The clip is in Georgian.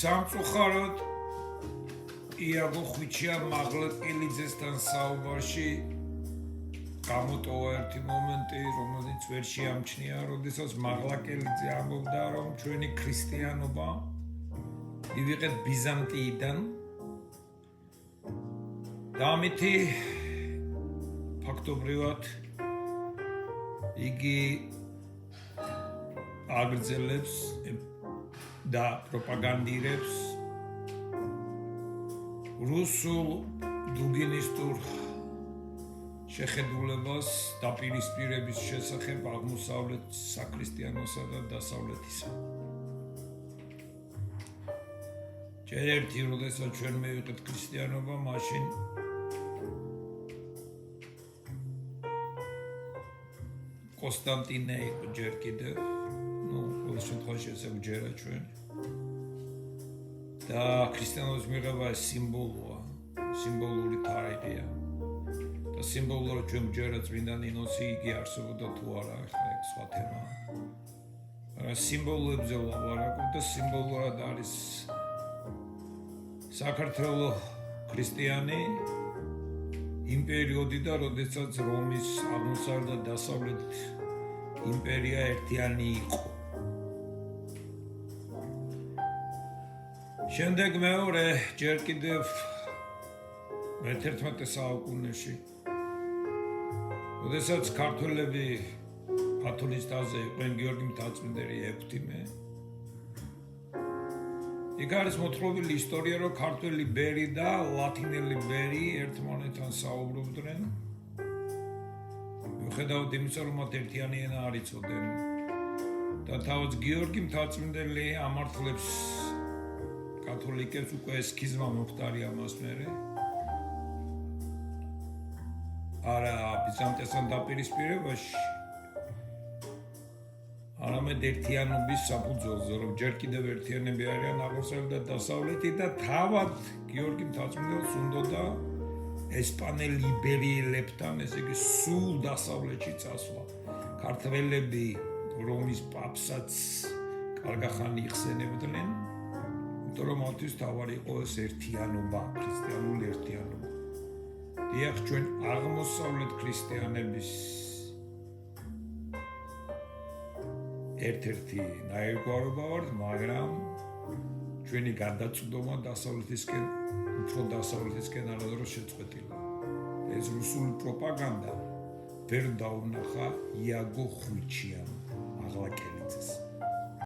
სამწუხაროდ იაგო ხვიჩია მაღლაკელიძესთან საუბარში გამოტოვა ერთი მომენტი, რომელიც ვერ შეამჩნია, როდესაც მაღლაკელიძე ამბობდა, რომ ჩვენი ქრისტიანობა მივიღეთ ბიზანტიიდან და ამითი ფაქტობრივად იგი აგრძელებს და პროპაგანდირებს რუსულ დუგინისტურ შეხედულებას დაპირისპირების შესახებ აღმოსავლეთ საქრისტიანოსა და დასავლეთისა. ჯერ ერთი როდესაც ჩვენ მივიღეთ ქრისტიანობა, მაშინ კონსტანტინე იყო ჯერ კიდევ, ყოველ შემთხვევაში ესე ვჯერა ჩვენ. და ქრისტიანობის მიღება სიმბოლოა, სიმბოლური თარიღია. და სიმბოლურად ჩვენ ვჯერა წმინდა ნინოსი, იგი არსებობდა თუ არა, ახლა ეს სხვა თემაა. მაგრამ სიმბოლოებზე ვლაპარაკობ და სიმბოლურად არის საქართველოს ქრისტიანი იმ პერიოდიდან, როდესაც რომის აღმოსავლეთ და დასავლეთ იმპერია ერთიანი იყო. შემდეგ მეორე ჯერ კიდევ მე-11 საუკუნეში, როდესაც ქართველები ქართლის თაზე იყვნენ გიორგი მთაწმიდელი ექვთიმე, იქ არის მოთხრობილი ისტორია, რომ ქართველი ბერი და ლათინელი ბერი ერთმანეთთან საუბრობდნენ, მიუხედავად იმისა, რომ მათ ერთიანი ენა არ იცოდნენ და თავად გიორგი მთაწმიდელი ამართლებს კათოლიკებს უკვე სქიზმა მოხდარია მას მერე. არა ბიზანტიასთან დაპირისპირებაში, არამედ ერთიანობის საფუძველზე, რომ ჯერ კიდევ ერთიანები არიან აღმოსავლეთი და დასავლეთი და თავად გიორგი მთაწმიდელს უნდოდა ესპანელ იბერიელებთან, ესე იგი სულ დასავლეთში წასვლა. ქართველები რომის პაპსაც კარგახანი იხსენებდნენ, იმიტომ რომ მათთვის თავარი იყო ეს ერთიანობა, ქრისტიანული ერთიანობა. დიახ, ჩვენ აღმოსავლეთ ქრისტიანების ერთ-ერთი ნაირგვარობა ვართ, მაგრამ ჩვენი გადაწყვეტა დასავლეთისკენ, უფრო დასავლეთისკენ არადროს შეწყვეტილა. ეს რუსული პროპაგანდა ვერ დაუნახა იაგო ხვიჩიამ მაღლაკელიძეს.